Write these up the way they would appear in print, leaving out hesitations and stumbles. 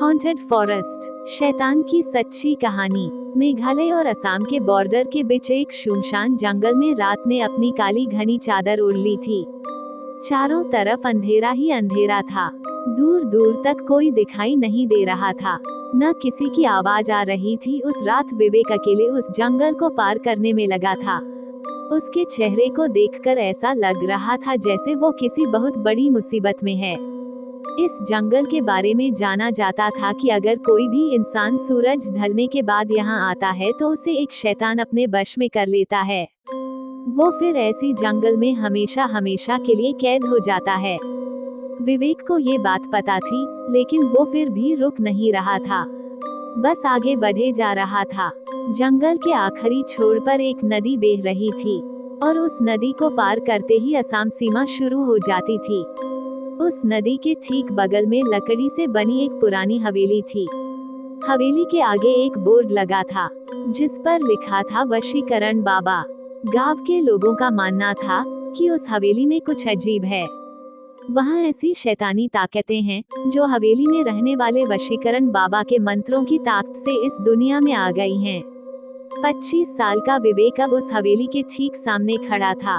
Haunted forest, शैतान की सच्ची कहानी। मेघालय और असम के बॉर्डर के बीच एक सुनसान जंगल में रात ने अपनी काली घनी चादर ओढ़ ली थी। चारों तरफ अंधेरा ही अंधेरा था। दूर दूर तक कोई दिखाई नहीं दे रहा था, न किसी की आवाज आ रही थी। उस रात विवेक अकेले उस जंगल को पार करने में लगा था। उसके चेहरे को देखकर ऐसा लग रहा था जैसे वो किसी बहुत बड़ी मुसीबत में है। इस जंगल के बारे में जाना जाता था कि अगर कोई भी इंसान सूरज ढलने के बाद यहाँ आता है तो उसे एक शैतान अपने वश में कर लेता है। वो फिर ऐसी जंगल में हमेशा हमेशा के लिए कैद हो जाता है। विवेक को ये बात पता थी, लेकिन वो फिर भी रुक नहीं रहा था, बस आगे बढ़े जा रहा था। जंगल के आखिरी छोर पर एक नदी बह रही थी, और उस नदी को पार करते ही असम सीमा शुरू हो जाती थी। उस नदी के ठीक बगल में लकड़ी से बनी एक पुरानी हवेली थी। हवेली के आगे एक बोर्ड लगा था, जिस पर लिखा था वशीकरण बाबा। गांव के लोगों का मानना था कि उस हवेली में कुछ अजीब है। वहाँ ऐसी शैतानी ताकतें हैं जो हवेली में रहने वाले वशीकरण बाबा के मंत्रों की ताकत से इस दुनिया में आ गई हैं। 25 साल का विवेक अब उस हवेली के ठीक सामने खड़ा था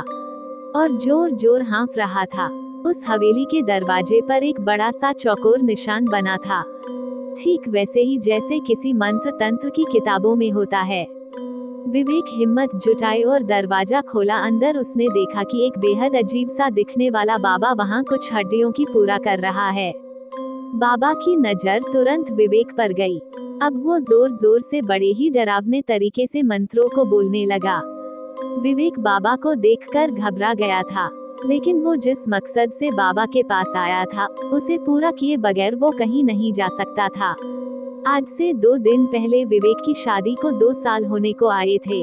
और जोर जोर हाँफ रहा था। उस हवेली के दरवाजे पर एक बड़ा सा चौकोर निशान बना था, ठीक वैसे ही जैसे किसी मंत्र तंत्र की किताबों में होता है। विवेक हिम्मत जुटाए और दरवाजा खोला। अंदर उसने देखा कि एक बेहद अजीब सा दिखने वाला बाबा वहाँ कुछ हड्डियों की पूरा कर रहा है। बाबा की नजर तुरंत विवेक पर गई। अब वो जोर जोर से बड़े ही डरावने तरीके से मंत्रों को बोलने लगा। विवेक बाबा को देखकर घबरा गया था, लेकिन वो जिस मकसद से बाबा के पास आया था, उसे पूरा किए बगैर वो कहीं नहीं जा सकता था। आज से 2 दिन पहले विवेक की शादी को 2 साल होने को आए थे।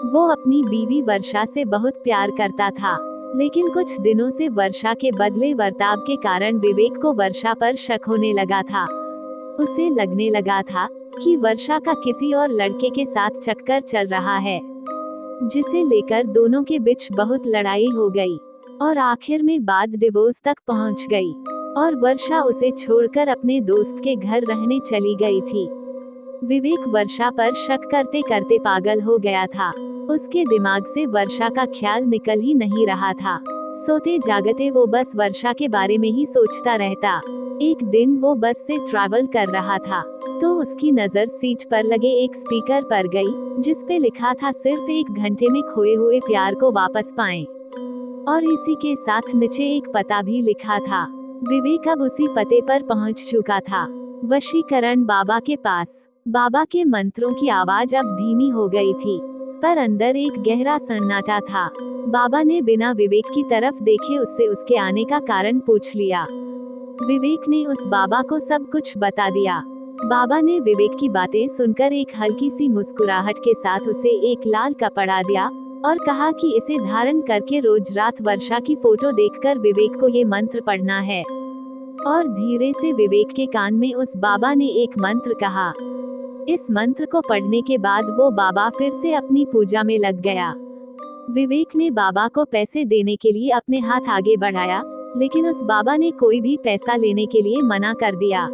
वो अपनी बीवी वर्षा से बहुत प्यार करता था, लेकिन कुछ दिनों से वर्षा के बदले बर्ताव के कारण विवेक को वर्षा पर शक होने लगा था। उसे लगने लगा था कि वर्षा का किसी और लड़के के साथ चक्कर चल रहा है, जिसे लेकर दोनों के बीच बहुत लड़ाई हो गई और आखिर में बात डिवोर्स तक पहुंच गई और वर्षा उसे छोड़कर अपने दोस्त के घर रहने चली गई थी। विवेक वर्षा पर शक करते करते पागल हो गया था। उसके दिमाग से वर्षा का ख्याल निकल ही नहीं रहा था। सोते जागते वो बस वर्षा के बारे में ही सोचता रहता। एक दिन वो बस से ट्रैवल कर रहा था, तो उसकी नजर सीट पर लगे एक स्टिकर पर गई, जिस पे लिखा था सिर्फ 1 घंटे में खोए हुए प्यार को वापस पाएं। और इसी के साथ नीचे एक पता भी लिखा था। विवेक अब उसी पते पर पहुंच चुका था, वशीकरण बाबा के पास। बाबा के मंत्रों की आवाज अब धीमी हो गई थी, पर अंदर एक गहरा सन्नाटा था। बाबा ने बिना विवेक की तरफ देखे उससे उसके आने का कारण पूछ लिया। विवेक ने उस बाबा को सब कुछ बता दिया। बाबा ने विवेक की बातें सुनकर एक हल्की सी मुस्कुराहट के साथ उसे एक लाल कपड़ा दिया और कहा कि इसे धारण करके रोज रात वर्षा की फोटो देखकर विवेक को ये मंत्र पढ़ना है। और धीरे से विवेक के कान में उस बाबा ने एक मंत्र कहा। इस मंत्र को पढ़ने के बाद वो बाबा फिर से अपनी पूजा में लग गया। विवेक ने बाबा को पैसे देने के लिए अपने हाथ आगे बढ़ाया, लेकिन उस बाबा ने कोई भी पैसा लेने के लिए मना कर दिया।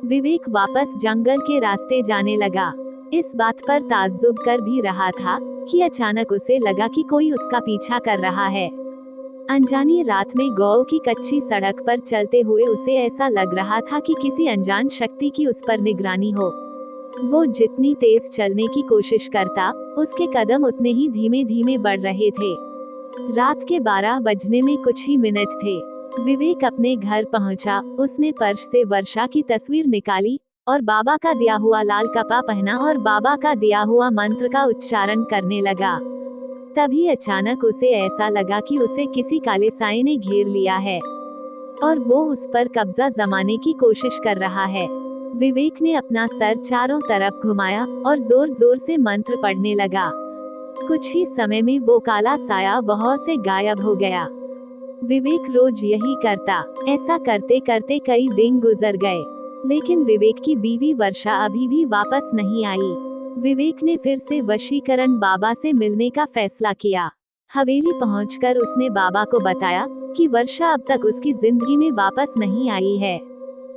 विवेक वापस जंगल के रास्ते जाने लगा। इस बात पर ताज्जुब कर भी रहा था कि अचानक उसे लगा कि कोई उसका पीछा कर रहा है। अनजानी रात में गांव की कच्ची सड़क पर चलते हुए उसे ऐसा लग रहा था कि किसी अनजान शक्ति की उस पर निगरानी हो। वो जितनी तेज चलने की कोशिश करता, उसके कदम उतने ही धीमे धीमे बढ़ रहे थे। रात के 12 बजने में कुछ ही मिनट थे। विवेक अपने घर पहुंचा। उसने पर्स से वर्षा की तस्वीर निकाली और बाबा का दिया हुआ लाल कपड़ा पहना और बाबा का दिया हुआ मंत्र का उच्चारण करने लगा। तभी अचानक उसे ऐसा लगा कि उसे किसी काले साए ने घेर लिया है और वो उस पर कब्जा जमाने की कोशिश कर रहा है। विवेक ने अपना सर चारों तरफ घुमाया और जोर जोर से मंत्र पढ़ने लगा। कुछ ही समय में वो काला साया वहां से गायब हो गया। विवेक रोज यही करता। ऐसा करते करते कई दिन गुजर गए, लेकिन विवेक की बीवी वर्षा अभी भी वापस नहीं आई। विवेक ने फिर से वशीकरण बाबा से मिलने का फैसला किया। हवेली पहुंचकर उसने बाबा को बताया कि वर्षा अब तक उसकी जिंदगी में वापस नहीं आई है।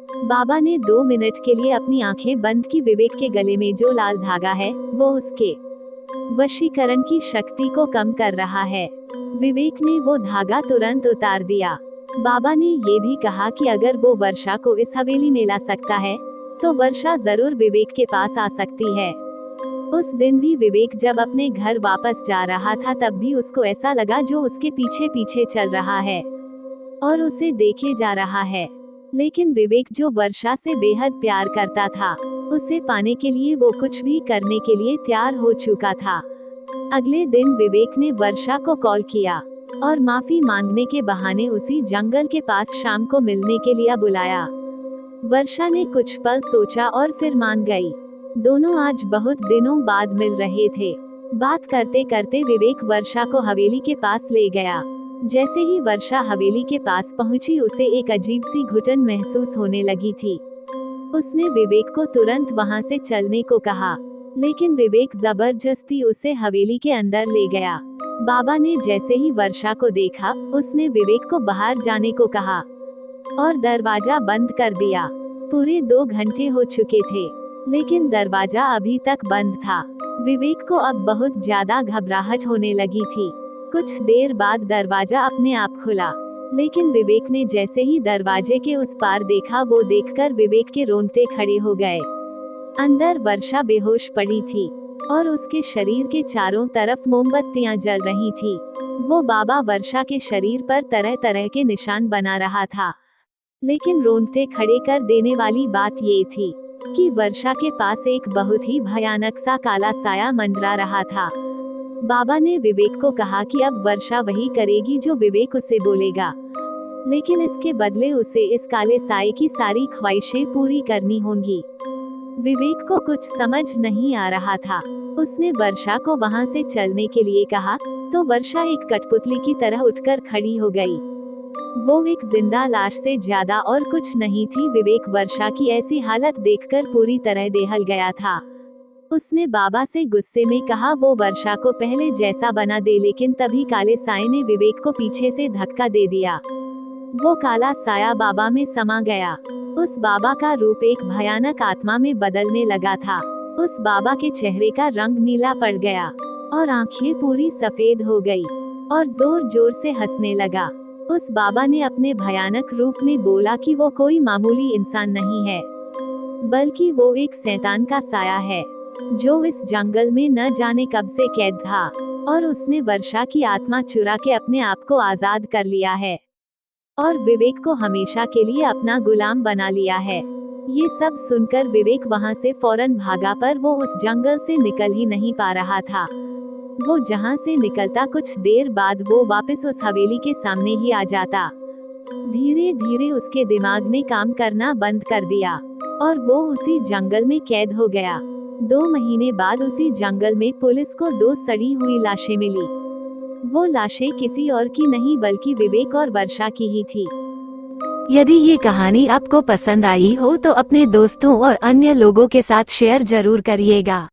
बाबा ने 2 मिनट के लिए अपनी आंखें बंद की। विवेक के गले में जो लाल धागा है वो उसके वशीकरण की शक्ति को कम कर रहा है। विवेक ने वो धागा तुरंत उतार दिया। बाबा ने ये भी कहा कि अगर वो वर्षा को इस हवेली में ला सकता है तो वर्षा जरूर विवेक के पास आ सकती है। उस दिन भी विवेक जब अपने घर वापस जा रहा था तब भी उसको ऐसा लगा जो उसके पीछे पीछे चल रहा है और उसे देखे जा रहा है। लेकिन विवेक जो वर्षा से बेहद प्यार करता था, उसे पाने के लिए वो कुछ भी करने के लिए तैयार हो चुका था। अगले दिन विवेक ने वर्षा को कॉल किया और माफी मांगने के बहाने उसी जंगल के पास शाम को मिलने के लिए बुलाया। वर्षा ने कुछ पल सोचा और फिर मान गई। दोनों आज बहुत दिनों बाद मिल रहे थे। बात करते करते विवेक वर्षा को हवेली के पास ले गया। जैसे ही वर्षा हवेली के पास पहुंची उसे एक अजीब सी घुटन महसूस होने लगी थी। उसने विवेक को तुरंत वहां से चलने को कहा, लेकिन विवेक जबरदस्ती उसे हवेली के अंदर ले गया। बाबा ने जैसे ही वर्षा को देखा, उसने विवेक को बाहर जाने को कहा और दरवाजा बंद कर दिया। पूरे 2 घंटे हो चुके थे, लेकिन दरवाजा अभी तक बंद था। विवेक को अब बहुत ज्यादा घबराहट होने लगी थी। कुछ देर बाद दरवाजा अपने आप खुला, लेकिन विवेक ने जैसे ही दरवाजे के उस पार देखा, वो देखकर विवेक के रोंगटे खड़े हो गए। अंदर वर्षा बेहोश पड़ी थी और उसके शरीर के चारों तरफ मोमबत्तियां जल रही थी। वो बाबा वर्षा के शरीर पर तरह तरह के निशान बना रहा था, लेकिन रोंगटे खड़े कर देने वाली बात ये थी कि वर्षा के पास एक बहुत ही भयानक सा काला साया मंडरा रहा था। बाबा ने विवेक को कहा कि अब वर्षा वही करेगी जो विवेक उसे बोलेगा, लेकिन इसके बदले उसे इस काले साए की सारी ख्वाहिशें पूरी करनी होंगी। विवेक को कुछ समझ नहीं आ रहा था। उसने वर्षा को वहां से चलने के लिए कहा तो वर्षा एक कठपुतली की तरह उठकर खड़ी हो गई। वो एक जिंदा लाश से ज्यादा और कुछ नहीं थी। विवेक वर्षा की ऐसी हालत देखकर पूरी तरह दहल गया था। उसने बाबा से गुस्से में कहा वो वर्षा को पहले जैसा बना दे, लेकिन तभी काले साए ने विवेक को पीछे से धक्का दे दिया। वो काला साया बाबा में समा गया। उस बाबा का रूप एक भयानक आत्मा में बदलने लगा था। उस बाबा के चेहरे का रंग नीला पड़ गया और आंखें पूरी सफेद हो गई और जोर जोर से हंसने लगा। उस बाबा ने अपने भयानक रूप में बोला कि वो कोई मामूली इंसान नहीं है, बल्कि वो एक शैतान का साया है जो इस जंगल में न जाने कब से कैद था और उसने वर्षा की आत्मा चुरा के अपने आप को आजाद कर लिया है और विवेक को हमेशा के लिए अपना गुलाम बना लिया है। ये सब सुनकर विवेक वहां से फौरन भागा, पर वो उस जंगल से निकल ही नहीं पा रहा था। वो जहां से निकलता कुछ देर बाद वो वापस उस हवेली के सामने ही आ जाता। धीरे धीरे उसके दिमाग ने काम करना बंद कर दिया और वो उसी जंगल में कैद हो गया। 2 महीने बाद उसी जंगल में पुलिस को 2 सड़ी हुई लाशें मिली। वो लाशें किसी और की नहीं बल्कि विवेक और वर्षा की ही थी। यदि ये कहानी आपको पसंद आई हो तो अपने दोस्तों और अन्य लोगों के साथ शेयर जरूर करिएगा।